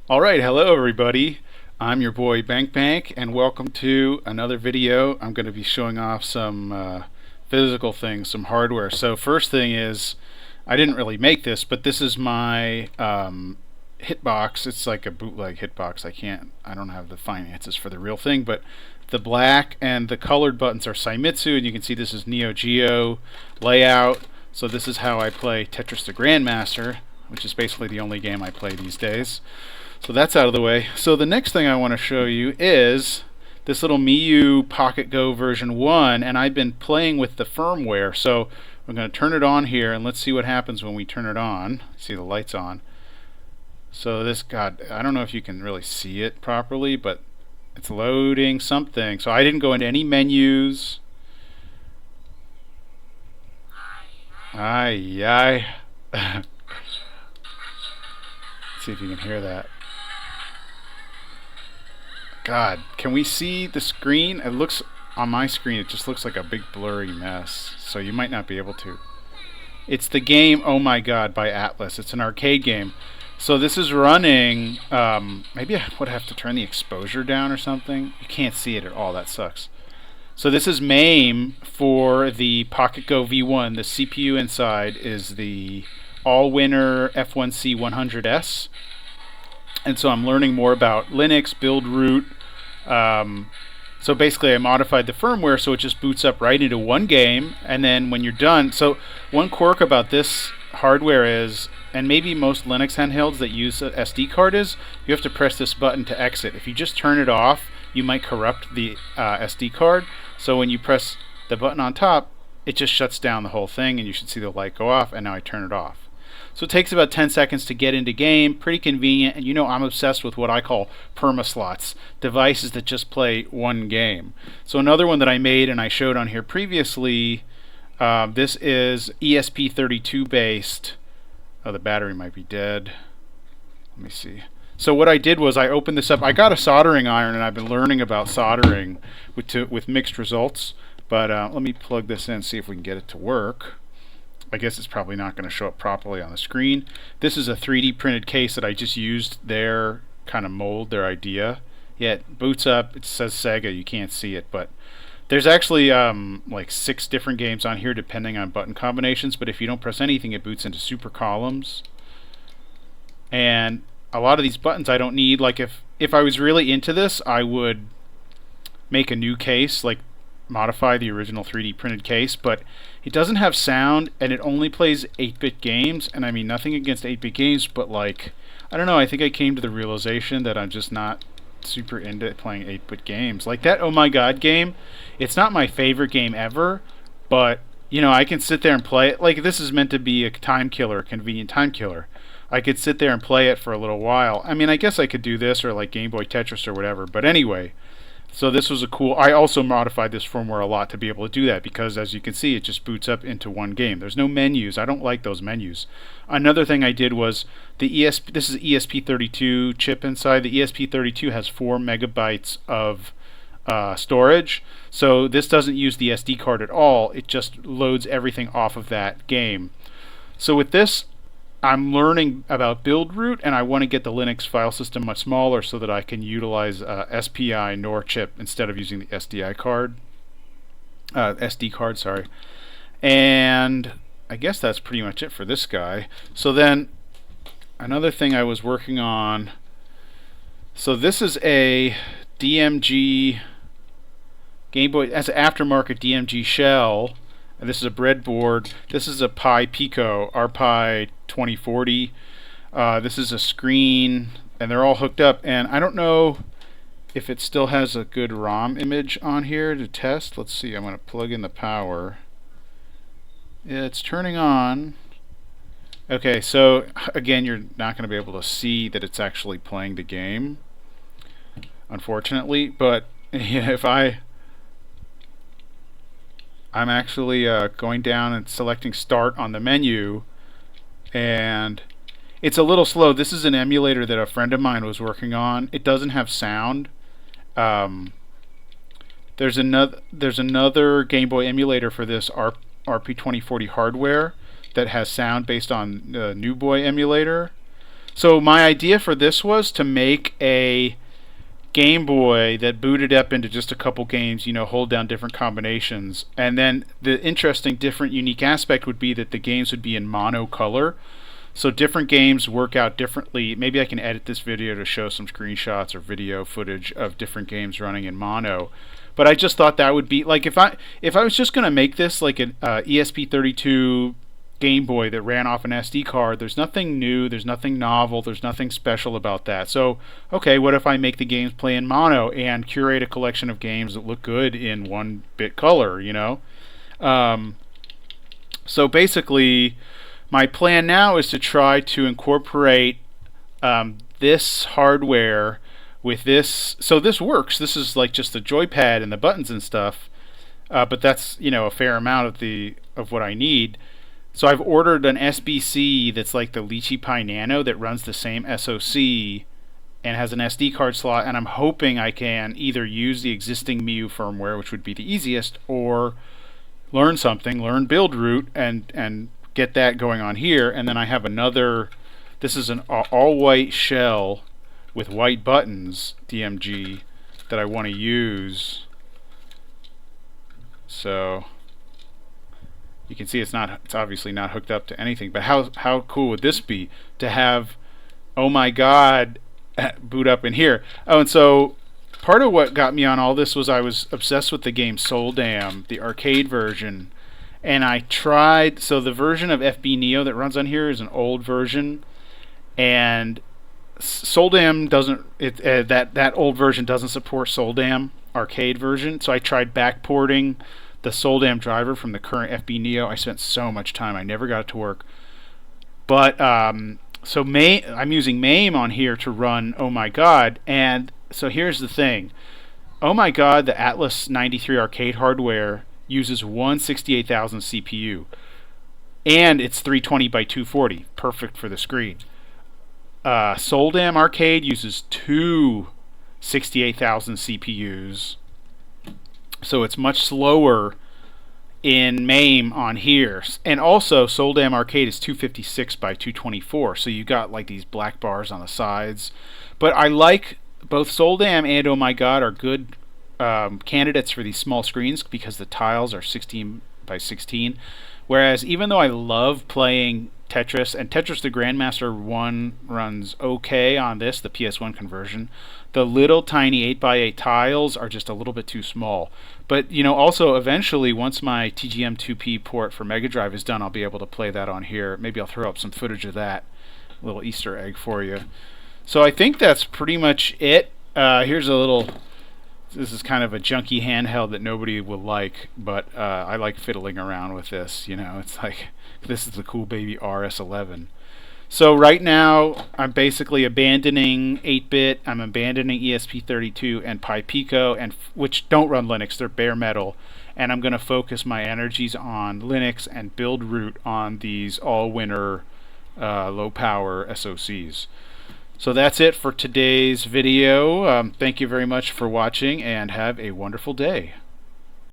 Alright, hello everybody. I'm your boy Bank, and welcome to another video. I'm going to be showing off some physical things, some hardware. So first thing is, I didn't really make this, but this is my hitbox. It's like a bootleg hitbox. I don't have the finances for the real thing, but the black and the colored buttons are Saimitsu, and you can see this is Neo Geo layout. So this is how I play Tetris the Grandmaster, which is basically the only game I play these days. So that's out of the way. So the next thing I want to show you is this little MIU PocketGo version 1, and I've been playing with the firmware. So I'm going to turn it on here, and let's see what happens when we turn it on. See the lights on. So this, God, I don't know if you can really see it properly, but it's loading something. So I didn't go into any menus. Ay. Let's see if you can hear that. God, can we see the screen? It looks, on my screen, it just looks like a big blurry mess. So you might not be able to. It's the game Oh My God by Atlas. It's an arcade game. So this is running, maybe I would have to turn the exposure down or something. You can't see it at all, that sucks. So this is MAME for the PocketGo V1. The CPU inside is the All-Winner F1C 100S. And so I'm learning more about Linux, build root. So basically I modified the firmware so it just boots up right into one game, and then when you're done, so one quirk about this hardware is, and maybe most Linux handhelds that use an SD card, is you have to press this button to exit. If you just turn it off, you might corrupt the SD card. So when you press the button on top, it just shuts down the whole thing, and you should see the light go off, and now I turn it off. So it takes about 10 seconds to get into game, pretty convenient, and you know I'm obsessed with what I call perma-slots, devices that just play one game. So another one that I made and I showed on here previously, this is ESP32 based. Oh, the battery might be dead. Let me see. So what I did was I opened this up. I got a soldering iron, and I've been learning about soldering with mixed results. But let me plug this in, see if we can get it to work. I guess it's probably not going to show up properly on the screen. This is a 3D printed case that I just used their kind of mold, their idea. Yeah, it boots up. It says Sega. You can't see it, but there's actually like 6 different games on here depending on button combinations, but if you don't press anything, it boots into super columns. And a lot of these buttons I don't need. Like if I was really into this, I would make a new case, like modify the original 3D printed case, but it doesn't have sound, and it only plays 8-bit games. And I mean, nothing against 8-bit games, but like, I don't know, I think I came to the realization that I'm just not super into playing 8-bit games. Like that Oh My God game, it's not my favorite game ever, but you know, I can sit there and play it. Like, this is meant to be a time killer, a convenient time killer. I could sit there and play it for a little while. I mean, I guess I could do this, or like Game Boy Tetris or whatever, but anyway. So this was a cool, I also modified this firmware a lot to be able to do that, because as you can see, it just boots up into one game. There's no menus. I don't like those menus. Another thing I did was this is ESP32 chip inside. The ESP32 has 4 megabytes of storage. So this doesn't use the SD card at all. It just loads everything off of that game. So with this, I'm learning about build root, and I want to get the Linux file system much smaller so that I can utilize SPI NOR chip instead of using the SD card, sorry. And I guess that's pretty much it for this guy. So then another thing I was working on. So this is a DMG Game Boy, as an aftermarket DMG shell. And this is a breadboard. This is a Pi Pico, RPi 2040. This is a screen, and they're all hooked up. And I don't know if it still has a good ROM image on here to test. Let's see. I'm going to plug in the power. It's turning on. Okay, so again, you're not going to be able to see that it's actually playing the game, unfortunately. But if I'm actually going down and selecting start on the menu, and it's a little slow. This is an emulator that a friend of mine was working on. It doesn't have sound. There's another Game Boy emulator for this RP2040 hardware that has sound based on the New Boy emulator. So my idea for this was to make a Game Boy that booted up into just a couple games, hold down different combinations. And then the interesting, different, unique aspect would be that the games would be in mono color. So different games work out differently. Maybe I can edit this video to show some screenshots or video footage of different games running in mono. But I just thought that would be like if I was just going to make this like an ESP32 Game Boy that ran off an SD card, there's nothing new, there's nothing novel, there's nothing special about that. So, okay, what if I make the games play in mono and curate a collection of games that look good in 1-bit color, So basically, my plan now is to try to incorporate this hardware with this. So this works. This is like just the joypad and the buttons and stuff, but that's a fair amount of what I need. So I've ordered an SBC that's like the Lychee Pi Nano that runs the same SoC and has an SD card slot, and I'm hoping I can either use the existing MIU firmware, which would be the easiest, or learn build root and get that going on here. And then I have another, this is an all-white shell with white buttons, DMG, that I want to use. So you can see it's obviously not hooked up to anything, but how cool would this be to have Oh My God boot up in here? Oh, and so part of what got me on all this was I was obsessed with the game Soul Dam, the arcade version, and I tried. So the version of FB Neo that runs on here is an old version, and Soul Dam doesn't. That old version doesn't support Soul Dam arcade version. So I tried backporting the Soul Dam driver from the current FB Neo. I spent so much time, I never got it to work. But so I'm using MAME on here to run Oh My God, and so here's the thing. Oh My God, the Atlas 93 arcade hardware uses 168,000 CPU, and it's 320 by 240, perfect for the screen. Soul Dam arcade uses two 68,000 CPUs, so it's much slower in MAME on here. And also Soul Dam arcade is 256 by 224, so you got like these black bars on the sides. But I like both Soul Dam and Oh My God are good candidates for these small screens because the tiles are 16 by 16. Whereas even though I love playing Tetris, and Tetris the Grandmaster 1 runs okay on this, the PS1 conversion, the little tiny 8x8 tiles are just a little bit too small. But also eventually, once my TGM2P port for Mega Drive is done, I'll be able to play that on here. Maybe I'll throw up some footage of that, a little Easter egg for you. So I think that's pretty much it. Here's a little, this is kind of a junky handheld that nobody will like, but I like fiddling around with this. It's like, this is the cool baby RS11. So right now, I'm basically abandoning 8-bit, I'm abandoning ESP32 and PiPico, and which don't run Linux, they're bare metal, and I'm going to focus my energies on Linux and build root on these all-winner low-power SoCs. So that's it for today's video. Thank you very much for watching, and have a wonderful day.